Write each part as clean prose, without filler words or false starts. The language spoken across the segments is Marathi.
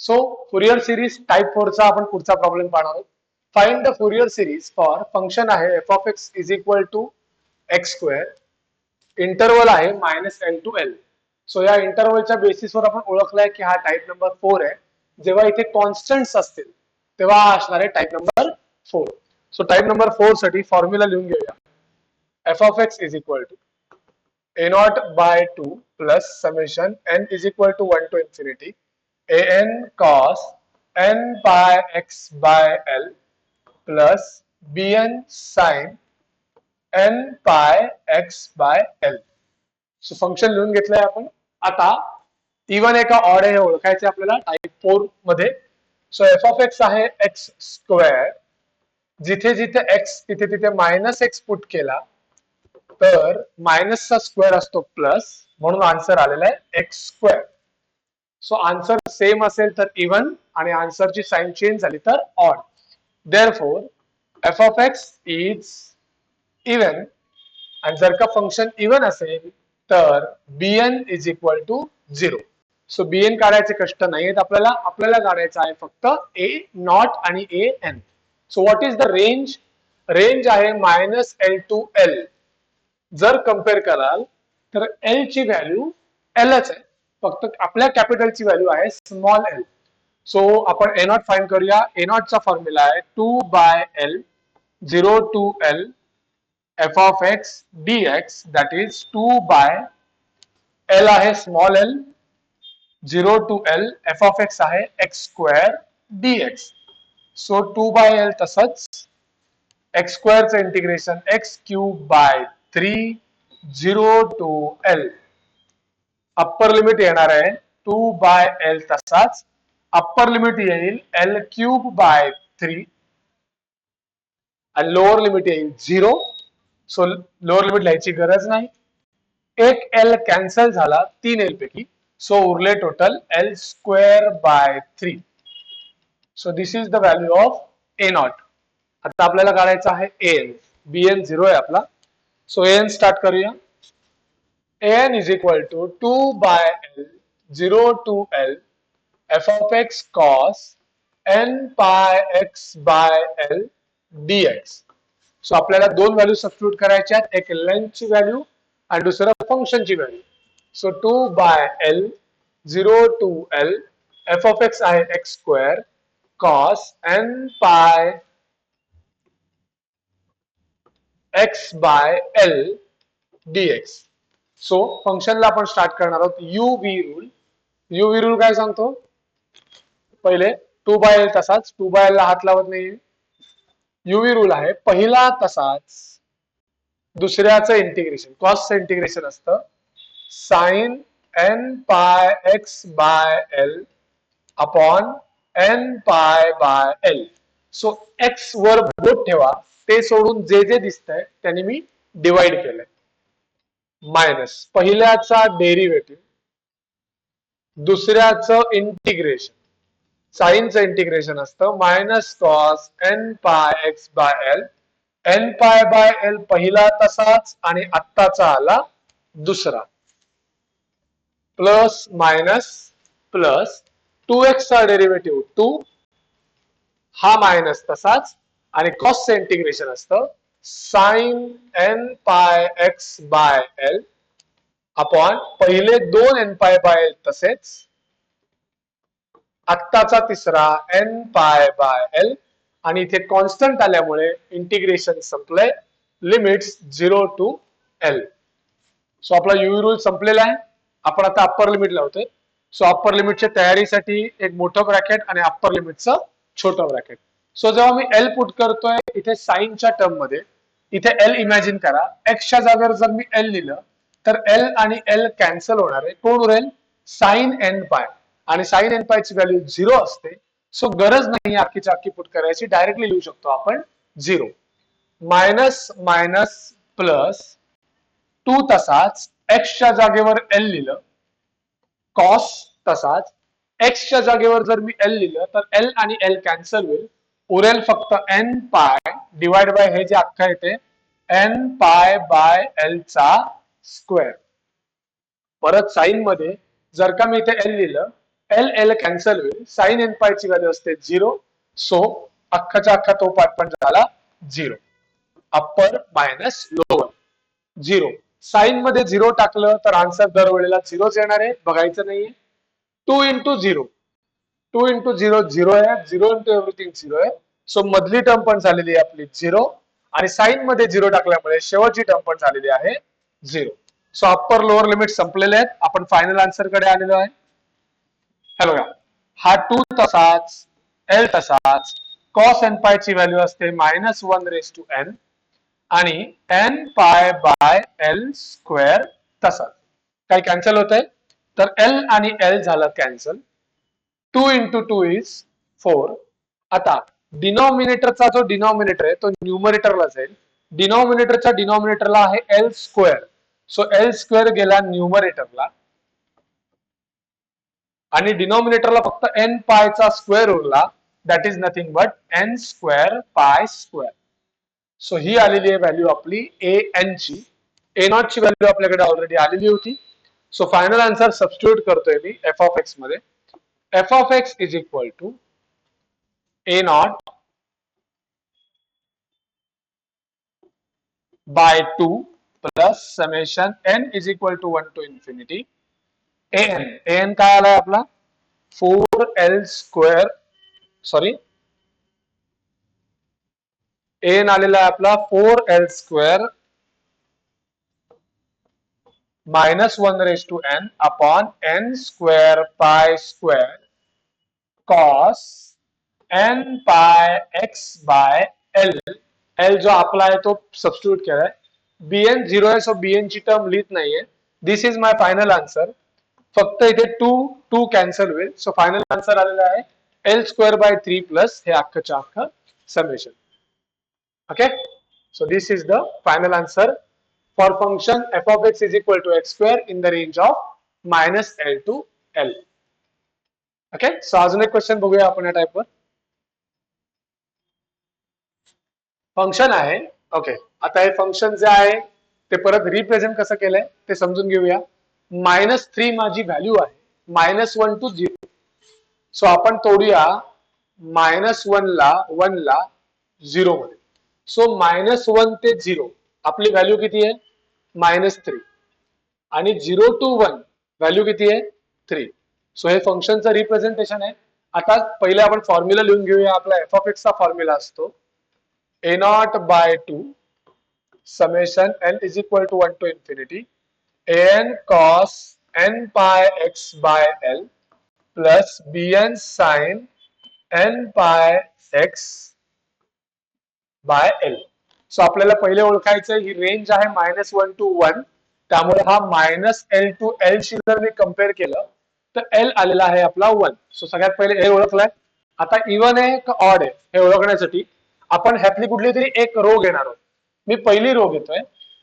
सो फुरियर सिरीज टाइप 4 चा आपण पुढचा प्रॉब्लेम पाहणार आहोत. Find the Fourier series for function आहे F of X is equal to X square, interval आहे -l टू l. सो या इंटरवलच्या बेसिसवर आपण ओळखलाय की हा टाइप नंबर 4 आहे. जेव्हा इथे कॉन्स्टंट्स असतील तेव्हा हा असणार आहे type number 4. So type number 4 साठी फॉर्म्युला लिहून घेऊया. F of X is equal to a0 by 2 plus summation n is equal to 1 to infinity an cos n pi x by l plus bn sin n pi x by l. So function लिहून घेतलंय आपण. आता इवन एका ऑड आहे हे ओळखायचे आपल्याला टाइप 4 मध्ये. सो एफ ऑफ एक्स आहे एक्स स्क्वेअर, जिथे जिथे एक्स तिथे तिथे मायनस एक्स पुट केला तर मायनसचा स्क्वेअर असतो प्लस, म्हणून आन्सर आलेला आहे X square. So answer same असेल तर इवन आणि आन्सरची साइन चेंज झाली तर odd. Therefore F of X is even, आणि जर का फंक्शन इवन असेल तर bn is equal to 0. So bn काढायचे कष्ट नाहीत आपल्याला, आपल्याला काढायचं आहे फक्त a नॉट आणि an. So what is the range? Range आहे -l टू l. जर कम्पेअर कराल तर एल ची व्हॅल्यू एलच आहे, फक्त आपल्या कॅपिटलची व्हॅल्यू आहे स्मॉल एल. सो आपण ए नॉट फाइंड करूया. ए नॉट चा फॉर्म्युला आहे 2 by L 0 to L F of X dx, that is 2 by L आहे small L 0 to L F of X आहे X square dx. So 2 by L तसंच एक्स स्क्वेअरचं integration X cube by 3 0 to l. Upper limit येणार आहे 2 बाय l तसाच, अप्पर लिमिट येईल l क्यूब बाय 3 आणि लोअर लिमिट येईल 0. सो लोअर लिमिट लिहायची गरज नाही. एक l कॅन्सल झाला 3 l पैकी, सो उरले total l square by 3. So this is the value of A not. आता आपल्याला काढायचं आहे an. bn 0 आहे आपला. सो an स्टार्ट करूया. an is equal to 2 by l 0 to l f of x cos n pi x by l dx. So आपल्याला दोन व्हॅल्यू सबस्टिट्यूट करायच्या आहेत, एक लेंथची व्हॅल्यू आणि दुसरं फंक्शनची value. So 2 by l 0 to l f of x आहे x square cos n pi x by l dx. So फंक्शनला आपण स्टार्ट करणार आहोत uv रूल. uv रूल काय सांगतो? पहिले 2 बाय l तसाच, 2 बाय l ला हात लावत नाही. uv रूल आहे पहिला तसाच, दुसऱ्याचं इंटिग्रेशन कॉसचं इंटिग्रेशन असतं sin n pi x by l upon n pi by l. So x वर बोट ठेवा, ते सोडून जे जे दिसतंय त्यांनी मी डिवाइड केलंय. मायनस पहिल्याचा डेरिव्हेटिव्ह, दुसऱ्याचं इंटिग्रेशन, साइनचं इंटिग्रेशन असतं minus cos n pi x by l. n pi by l पहिला तसाच आणि आत्ताचा आला दुसरा, प्लस मायनस प्लस 2x चा डेरिव्हेटिव्ह 2, हा मायनस तसाच आणि कॉसचं इंटिग्रेशन असतं sign n pi x by l upon पहिले दोन n पाय बाय l तसेच आत्ताचा तिसरा n पाय बाय l, आणि इथे कॉन्स्टंट आल्यामुळे इंटिग्रेशन संपलंय, लिमिट्स 0 टू l. सो आपला युवी रूल संपलेला आहे. आपण आता अप्पर लिमिट लावतोय. सो अप्पर लिमिटच्या तयारीसाठी एक मोठं ब्रॅकेट आणि अप्पर लिमिटचं छोटं ब्रॅकेट. सो जेव्हा मी l पुट करतोय इथे साइनच्या टर्म मध्ये, इथे l इमॅजिन करा, x च्या जागेवर जर मी l लिहिलं तर l आणि l कॅन्सल होणार आहे. कोण उरेल? साइन n पाय, आणि साइन n पाय ची व्हॅल्यू 0 असते. सो गरज नाही अख्खीच्या अख्खी पुट करायची, डायरेक्टली लिहू शकतो आपण 0. मायनस मायनस प्लस 2 तसाच, x च्या जागेवर l लिहिलं, कॉस तसाच, x च्या जागेवर जर मी l लिहिलं तर l आणि l कॅन्सल होईल, उरेल फक्त n पाय डिवाइड बाय हे जे अख्खा येते n पाय बाय l चा स्क्वेअर. परत साइन मध्ये जर का मी इथे l लिहिलं एल एल कॅन्सल होईल, साइन एन पाय ची व्हॅल्यू असते 0. सो अख्खाच्या अख्खा तो पार्ट पण झाला 0. Upper minus lower 0. साइन मध्ये 0 टाकलं तर आन्सर दरवेळेला 0च येणार आहे, बघायचं नाहीये. 2 इंटू 0, 2 इंटू 0 0 आहे, 0 इंटू एव्हरीथिंग 0 आहे. सो मधली टर्म पण झालेली आहे आपली 0 आणि साइन मध्ये 0 टाकल्यामुळे शेवटची टर्म पण झालेली आहे 0. सो अप्पर लोअर लिमिट संपलेले आहेत. आपण फायनल आन्सर कडे आलेलो आहे. हे बघा, हा 2 तसाच, एल तसाच, कॉस एन पाय ची व्हॅल्यू असते -1 आणि N pi by L square तसाच. काय कॅन्सल होत आहे, तर एल आणि एल झालं कॅन्सल. 2 into 2 is 4. आता डिनॉमिनेटरचा जो डिनॉमिनेटर आहे तो न्यूमरेटरला जाईल. डिनॉमिनेटरच्या डिनॉमिनेटरला आहे L square. So L square गेला न्यूमरेटरला आणि डिनॉमिनेटरला फक्त एन पायचा स्क्वेअर उरला. That is nothing but N square pi square. So ही आलेली आहे व्हॅल्यू आपली ए एन ची. ए नॉट ची व्हॅल्यू आपल्याकडे ऑलरेडी आलेली होती. सो फायनल आन्सर सबस्टिट्यूट करतोय मी एफ ऑफ एक्स मध्ये. F of X is equal to A naught by 2 plus summation N is equal to 1 to infinity n. N काय आलाय आपला 4l स्क्वेअर, सॉरी एन आलेला आहे आपला 4l square -1 raise to n upon n square pi square cos N pi x by l. L जो आपला आहे तो सबस्टिट्यूट केलाय. बीएन 0 आहे, सो बीएन ची टर्म लिहित नाहीये. दिस इज माय फायनल आन्सर. फक्त इथे 2 कॅन्सल होईल. सो फायनल आन्सर आलेला आहे एल स्क्वेअर बाय 3 प्लस हे अख्खच्या अख्खं summation. Okay, so this is the final answer for function f of x is equal to x square in the range of -l to l. Okay, so अजून एक क्वेश्चन बघूया आपण या टाइपवर. फंक्शन आहे. ओके, आता हे फंक्शन जे आहे ते परत रिप्रेझेंट कसं केलंय ते समजून घेऊया. -3 माझी व्हॅल्यू आहे, -1 टू 0. सो आपण तोडूया -1 ला 1 ला 0 मध्ये. सो -1 ते 0 आपली व्हॅल्यू किती आहे -3 आणि 0 टू 1 व्हॅल्यू किती आहे 3. सो हे फंक्शनचं रिप्रेझेंटेशन आहे. आता पहिले आपण फॉर्म्युला लिहून घेऊया. आपला एफ ऑफ एक्स चा फॉर्म्युला असतो A naught by 2 summation N is equal to 1 to infinity N cos N pi x by L plus bn sine n pi x by l. So आपल्याला पहिले ओळखायचं ही रेंज आहे -1 टू 1. त्यामुळे हा -l टू l शी जर मी कम्पेअर केलं तर l आलेला आहे आपला 1. सो सगळ्यात पहिले हे ओळखलंय. आता इवन आहे का ऑड आहे हे ओळखण्यासाठी आपण ह्यातली कुठली तरी एक रो घेणार आहोत. मी पहिली रो घेतोय.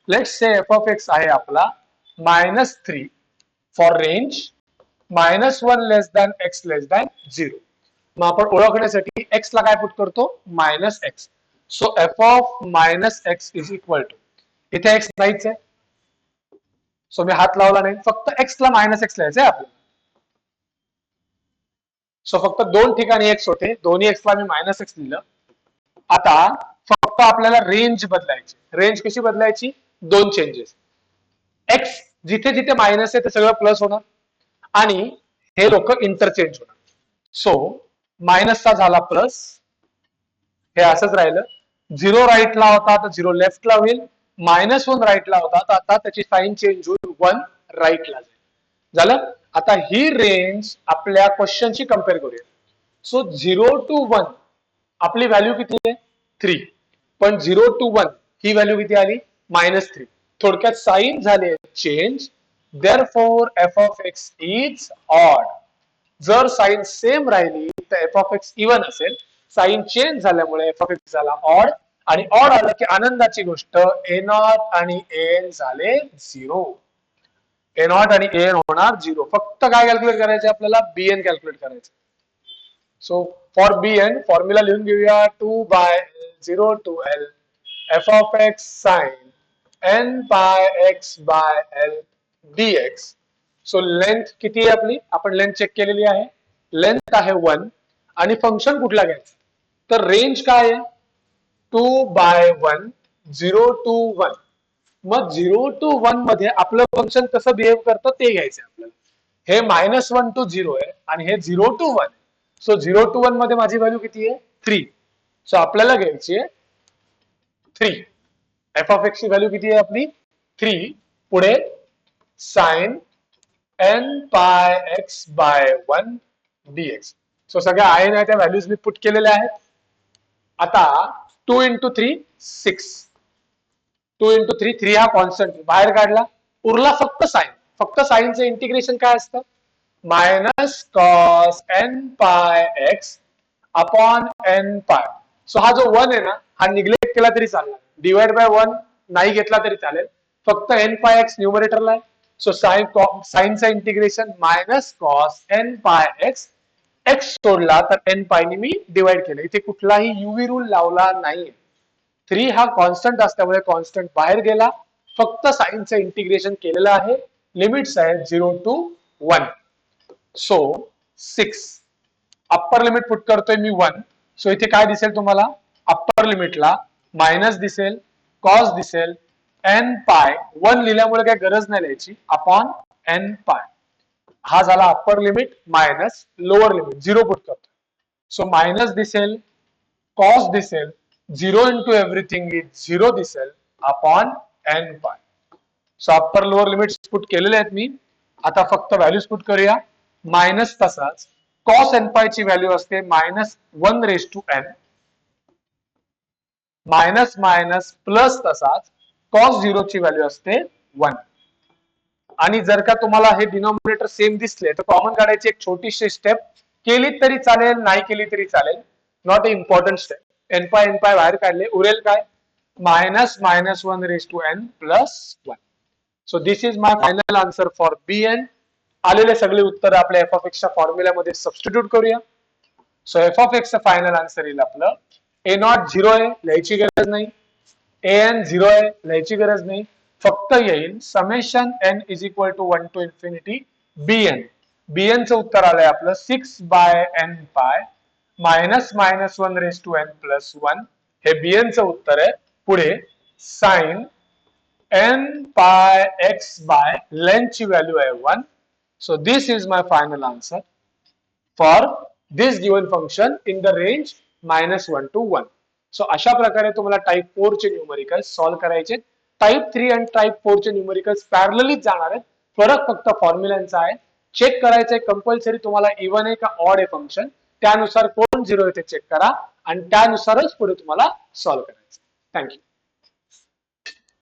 Let's say F of X आहे आपला -3 for range -1 less than x less than 0. मग आपण ओळखण्यासाठी x ला काय पुट करतो -x. So F of -x is equal to, इथे x नाहीच आहे सो मी हात लावला नाही, फक्त x ला -x लिहायचं आहे आपल्याला. सो फक्त दोन ठिकाणी x होते, दोन्ही x ला मी -x लिहिलं. आता फक्त आपल्याला रेंज बदलायची. रेंज कशी बदलायची, दोन चेंजेस. x जिथे जिथे मायनस आहे ते सगळं प्लस होणार आणि हे लोक इंटरचेंज होणार. सो मायनसचा झाला प्लस, हे असंच राहिलं. 0 राईटला होता तर 0 लेफ्टला होईल. -1 राईटला होता तर आता त्याची साइन चेंज होईल 1 राईटला जाईल. झालं. आता ही रेंज आपल्या क्वेश्चनशी कम्पेअर करूया. सो 0 टू 1 आपली व्हॅल्यू किती आहे 3, पण 0 टू 1 ही व्हॅल्यू किती आली -3. थोडक्यात साइन झाले change. Therefore F of X is odd. जर साइन सेम राहिली तर एफ ऑफ एक्स इवन असेल. साइन चेंज झाल्यामुळे एफ ऑफ एक्स झाला ऑड आणि ऑड आलं की आनंदाची गोष्ट ए नॉट आणि एन झाले 0. ए नॉट आणि एन होणार 0. फक्त काय कॅल्क्युलेट करायचे आपल्याला बीएन कॅल्क्युलेट करायचं. सो फॉर बीएन फॉर्म्युला लिहून घेऊया 2 by 0 to L F of X sine n pi x by l dx so length किती आहे आपली, आपण लेंथ चेक केलेली आहे, लेंथ आहे 1 आणि फंक्शन कुठला घ्यायचं, तर रेंज काय आहे 2/1 0 to 1. मग 0 to 1 मध्ये आपलं फंक्शन कसं बिहेव करतं ते घ्यायचं आपल्याला. हे -1 to 0 आहे आणि हे 0 to 1. सो 0 to 1 मध्ये माझी व्हॅल्यू किती आहे 3. सो आपल्याला घ्यायची आहे 3. एफ ऑफ एक्स ची व्हॅल्यू किती आहे आपली 3. पुढे sign n pi x bye 1 dx. So सगळ्या आहे ना त्या व्हॅल्यूज मी पुट केलेल्या आहेत. आता 2 into 3 6. 2 into 3 3 हा कॉन्स्टंट बाहेर काढला, उरला फक्त साइन. फक्त साइनचं इंटिग्रेशन काय असतं minus cos n pi x upon n पाय. सो हा जो 1 आहे ना हा निग्लेक्ट केला तरी चालेल, डिवाइड बाय 1 नाही घेतला तरी चालेल, फक्त n पाय x न्यूमरेटरला आहे. सो साइनचं integration minus cos n pi x, x सोडला तर n पायने मी डिवाइड केलं. इथे कुठलाही युवी रूल लावला नाही. 3 हा कॉन्स्टंट असल्यामुळे कॉन्स्टंट बाहेर गेला, फक्त साइनचं इंटिग्रेशन केलेलं आहे. लिमिट्स आहे 0 to 1. So 6 upper limit put करतोय मी 1. सो इथे काय दिसेल तुम्हाला अप्पर लिमिटला मायनस दिसेल, कॉस दिसेल, n पाय 1 लिहिल्यामुळे काही गरज नाही लिहायची, अपॉन n पाय. हा झाला upper limit minus lower limit 0 put करतो. सो मायनस दिसेल, कॉस दिसेल, 0 into everything is 0 दिसेल अपॉन n पाय. So upper lower limits put केलेले आहेत मी. आता फक्त व्हॅल्यूज पुट करूया. मायनस तसाच कॉस n पाय ची व्हॅल्यू असते -1/n, मायनस मायनस प्लस तसाच कॉस 0 ची व्हॅल्यू असते 1. आणि जर का तुम्हाला हे डिनॉमिनेटर सेम दिसले तर कॉमन काढायची एक छोटीशी स्टेप केली तरी चालेल, नाही केली तरी चालेल, not a important step. n pi बाहेर काढले, उरेल काय -1/n plus 1. So this is my final answer for bn. आलेले सगळे उत्तर आपल्या एफ ऑफ एक्सच्या फॉर्म्युल्यामध्ये सबस्टिट्यूट करूया. सो एफ ऑफ एक्सचं फायनल आन्सर येईल आपलं a0 0 आहे, लिहायची गरज नाही, an 0 आहे, लिहायची गरज नाही, फक्त येईल summation n is equal to 1 to infinity bn. bn चं उत्तर आलंय आपलं 6/n पाय -1/n प्लस 1. हे bn चं उत्तर आहे. पुढे sign n pi x by length ची व्हॅल्यू आहे 1. So this is my final answer for this given function in the range -1 to 1. So अशा प्रकारे तुम्हाला टाइप 4 चे न्यूमेरिकल्स सॉल्व्ह करायचे. टाइप 3 आणि टाइप 4 चे न्यूमेरिकल्स पॅरललीच जाणार आहेत, फरक फक्त फॉर्म्युलांचा आहे. चेक करायचंय कंपल्सरी तुम्हाला इव्हन आहे का ऑड आहे फंक्शन, त्यानुसार कोण 0 आहे ते चेक करा आणि त्यानुसारच पुढे तुम्हाला सॉल्व्ह करायचं. थँक्यू.